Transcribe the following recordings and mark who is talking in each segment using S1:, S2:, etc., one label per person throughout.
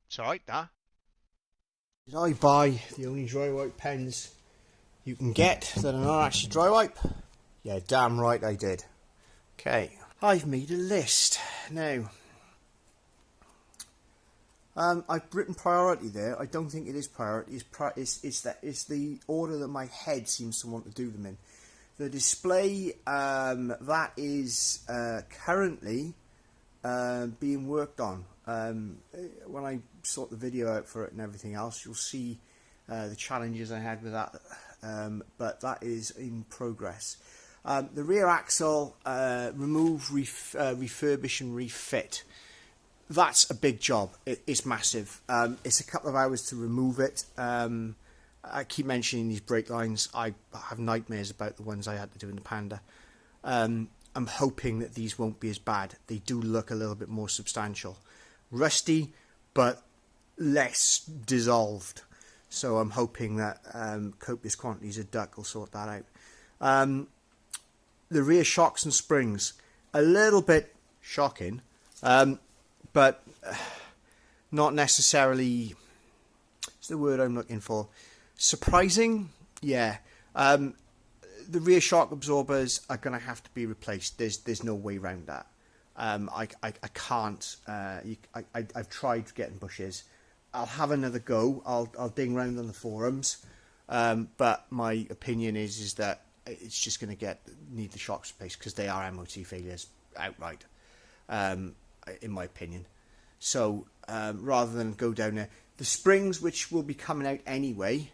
S1: It's alright, that.
S2: Did I buy the only dry wipe pens you can get that are not actually dry wipe? Yeah, damn right I did. Okay, I've made a list. Now, I've written priority there. I don't think it is priority. It's the order that my head seems to want to do them in. The display that is currently being worked on. When I sort the video out for it and everything else, you'll see the challenges I had with that. But that is in progress. The rear axle, remove, refurbish and refit. That's a big job. It's massive. It's a couple of hours to remove it. I keep mentioning these brake lines. I have nightmares about the ones I had to do in the Panda. I'm hoping that these won't be as bad. They do look a little bit more substantial. Rusty, but less dissolved. So I'm hoping that copious quantities of duck will sort that out. The rear shocks and springs, a little bit shocking, but not necessarily, what's the word I'm looking for? Surprising? Yeah. The rear shock absorbers are going to have to be replaced. There's no way around that. I can't. I've tried getting bushes. I'll have another go. I'll ding around on the forums. But my opinion is that it's just going to need the shocks replaced because they are MOT failures outright, in my opinion. So rather than go down there, the springs, which will be coming out anyway,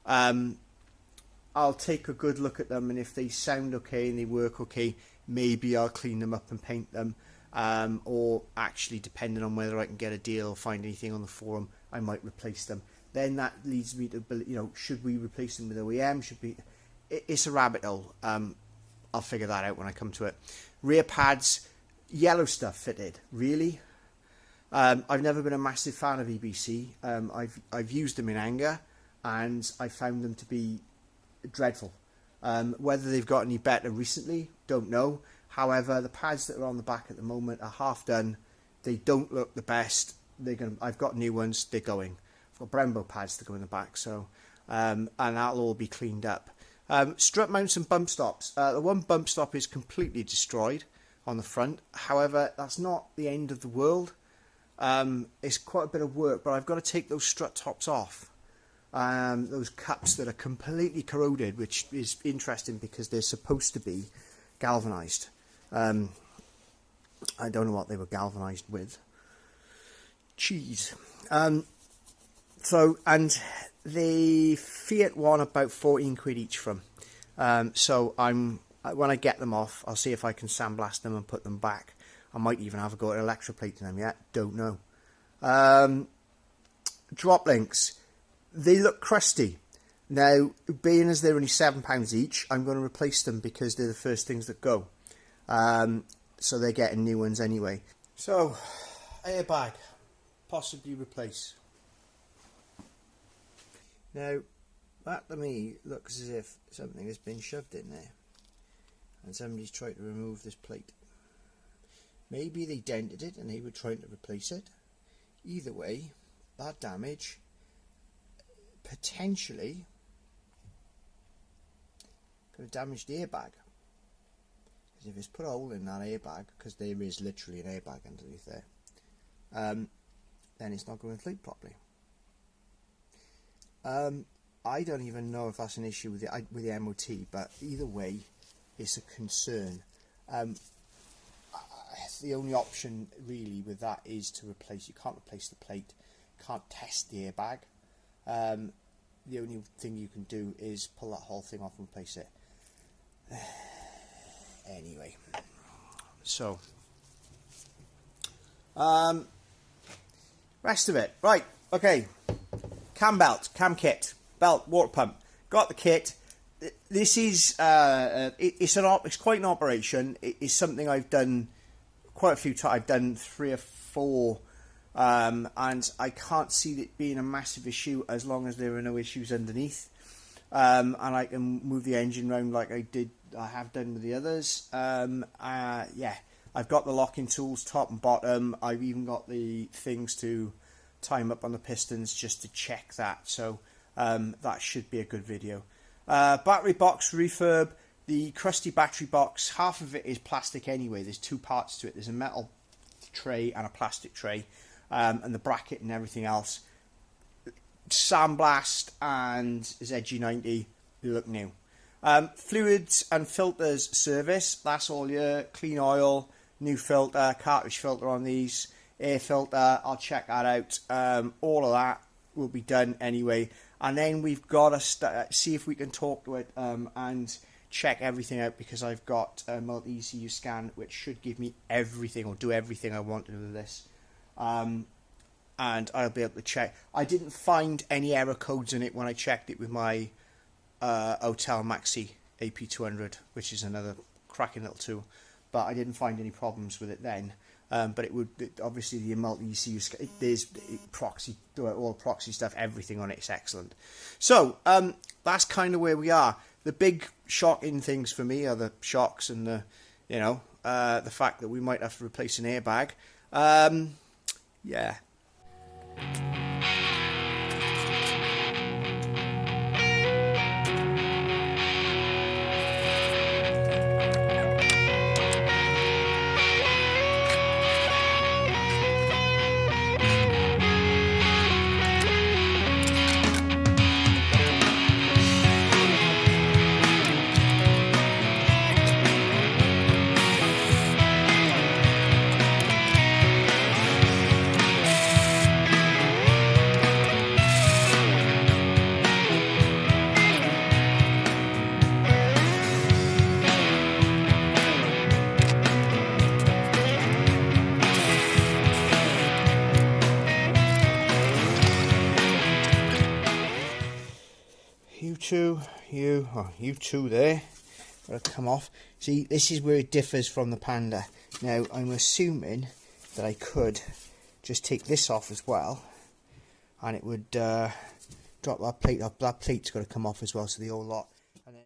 S2: I'll take a good look at them, and if they sound okay and they work okay, maybe I'll clean them up and paint them. Or actually, depending on whether I can get a deal or find anything on the forum, I might replace them. Then that leads me to, should we replace them with OEM? It's a rabbit hole. I'll figure that out when I come to it. Rear pads, yellow stuff fitted. Really? I've never been a massive fan of EBC. I've used them in anger, and I found them to be dreadful. Whether they've got any better recently, don't know. However, the pads that are on the back at the moment are half done. They don't look the best. I've got new ones. They're going. I've got Brembo pads to go in the back. So, and that'll all be cleaned up. Strut mounts and bump stops. The one bump stop is completely destroyed on the front. However, that's not the end of the world. It's quite a bit of work, but I've got to take those strut tops off. Those cups that are completely corroded, which is interesting because they're supposed to be galvanized. I don't know what they were galvanized with. Cheese. And the Fiat one about 14 quid each from. So when I get them off, I'll see if I can sandblast them and put them back. I might even have a go at electroplating them yet. Don't know. Drop links. They look crusty. Now, being as they're only £7 each, I'm going to replace them because they're the first things that go. So they're getting new ones anyway. So, airbag. Possibly replace. Now, that to me looks as if something has been shoved in there. And somebody's tried to remove this plate. Maybe they dented it and they were trying to replace it. Either way, that damage potentially could have damaged the airbag. Because if it's put a hole in that airbag, because there is literally an airbag underneath there, then it's not going to inflate properly. I don't even know if that's an issue with the MOT, but either way, it's a concern. The only option really with that is to replace. You can't replace the plate, can't test the airbag. The only thing you can do is pull that whole thing off and replace it. Anyway, so rest of it, right? Okay, cam belt, cam kit, belt, water pump. Got the kit. This is it's quite an operation. It's something I've done quite a few times. I've done 3 or 4. And I can't see it being a massive issue as long as there are no issues underneath. And I can move the engine around like I have done with the others. Yeah, I've got the locking tools top and bottom. I've even got the things to tie them up on the pistons just to check that. So that should be a good video. Battery box refurb. The crusty battery box, half of it is plastic anyway. There's two parts to it. There's a metal tray and a plastic tray, and the bracket and everything else. Sandblast and ZG90, they look new. Fluids and filters service, that's all your clean oil, new filter, cartridge filter on these, air filter, I'll check that out. All of that will be done anyway. And then we've got to see if we can talk to it and check everything out, because I've got a multi-ECU scan which should give me everything, or do everything I want to do with this. And I'll be able to check. I didn't find any error codes in it when I checked it with my Hotel Maxi AP200, which is another cracking little tool, but I didn't find any problems with it then. But obviously the multi-ECU, there's proxy, all proxy stuff, everything on it is excellent. So that's kind of where we are. The big shocking things for me are the shocks and the fact that we might have to replace an airbag. Yeah. You two there, gotta come off. See, this is where it differs from the Panda. Now, I'm assuming that I could just take this off as well, and it would drop that plate off. That plate's got to come off as well, so the whole lot. And then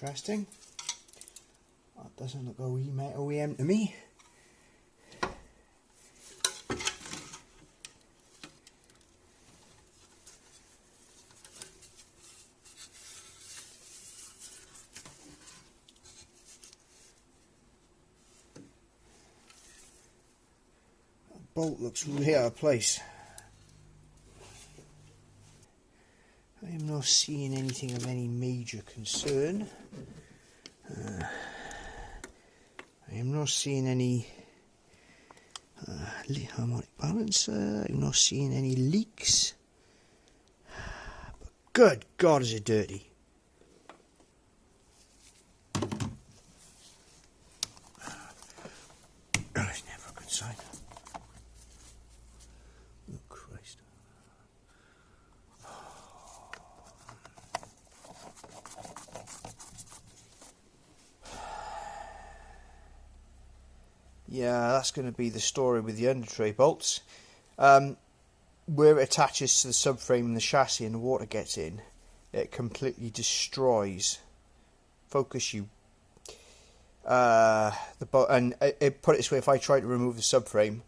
S2: interesting. That doesn't look OEM to me. That bolt looks really out of place. I am not seeing anything of any major concern. I am not seeing any harmonic balancer. I'm not seeing any leaks. But good God, is it dirty! That's never a good sign. Oh Christ! Yeah, that's going to be the story with the under tray bolts. Where it attaches to the subframe and the chassis and the water gets in, it completely destroys. Focus you. The bolt, and put it this way: if I try to remove the subframe,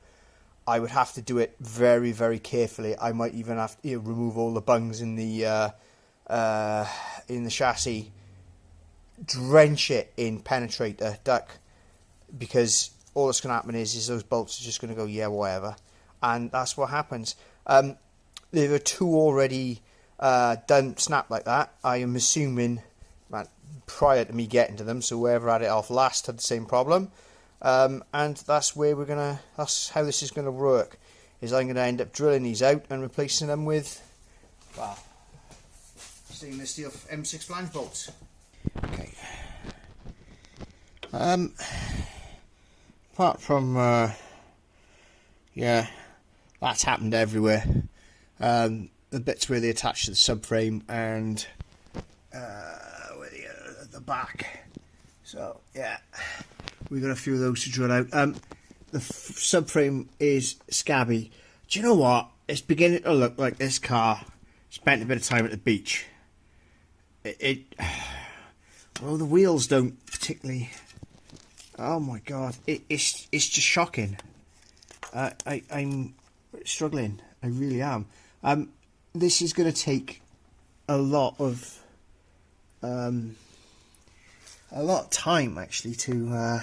S2: I would have to do it very, very carefully. I might even have to remove all the bungs in the chassis, drench it in penetrator duck, because all that's going to happen is those bolts are just going to go, yeah, whatever. And that's what happens. There are two already don't snap like that. I am assuming that prior to me getting to them, so whoever had it off last had the same problem. And that's how this is gonna work. Is I'm gonna end up drilling these out and replacing them with, well, stainless steel M6 flange bolts. Okay. Apart from yeah, that's happened everywhere. The bits where they attach to the subframe and where the back. So yeah, we got a few of those to drill out. The subframe is scabby. Do you know what? It's beginning to look like this car spent a bit of time at the beach. Well, the wheels don't particularly. Oh my god, it's just shocking. I'm struggling. I really am. This is going to take a lot of time actually to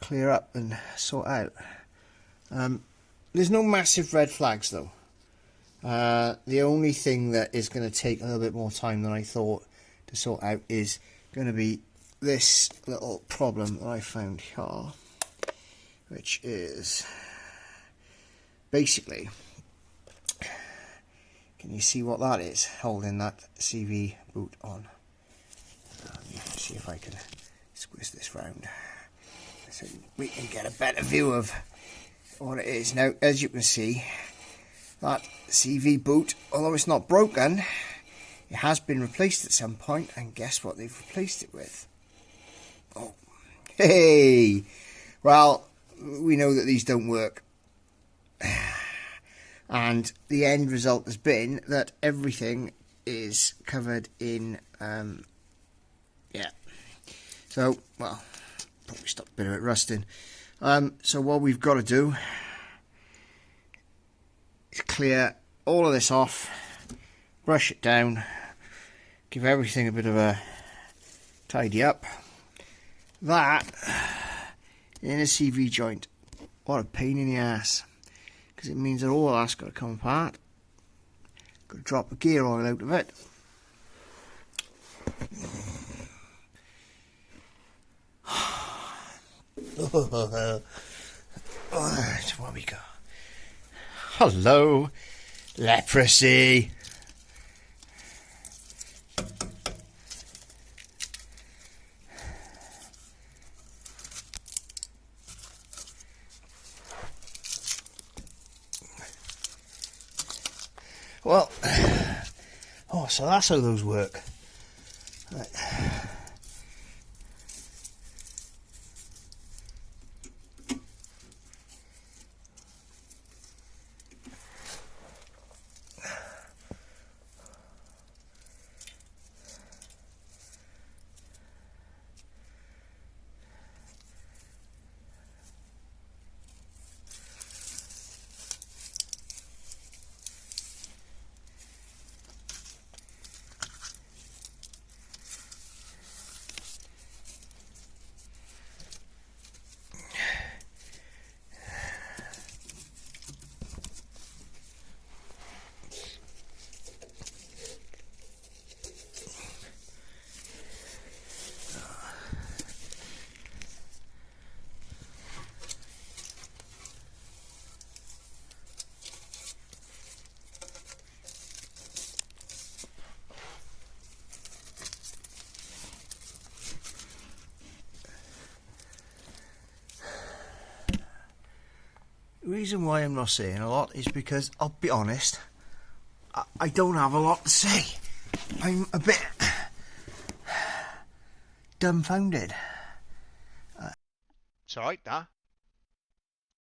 S2: clear up and sort out. There's no massive red flags though. The only thing that is going to take a little bit more time than I thought to sort out is going to be this little problem that I found here, which is basically, can you see what that is holding that CV boot on? Let me see if I can squeeze this round so we can get a better view of what it is. Now, as you can see, that CV boot, although it's not broken, it has been replaced at some point, and guess what they've replaced it with? Oh, hey! Well, we know that these don't work. And the end result has been that everything is covered in, yeah. So, well, probably stop a bit of it rusting. So what we've got to do is clear all of this off, brush it down, give everything a bit of a tidy up. That in a CV joint, what a pain in the ass, because it means that all that's got to come apart. Got to drop the gear oil out of it. What we got? Hello, leprosy. Well, oh, so that's how those work. Right. The reason why I'm not saying a lot is because, I'll be honest, I don't have a lot to say. I'm a bit dumbfounded.
S1: It's alright, that.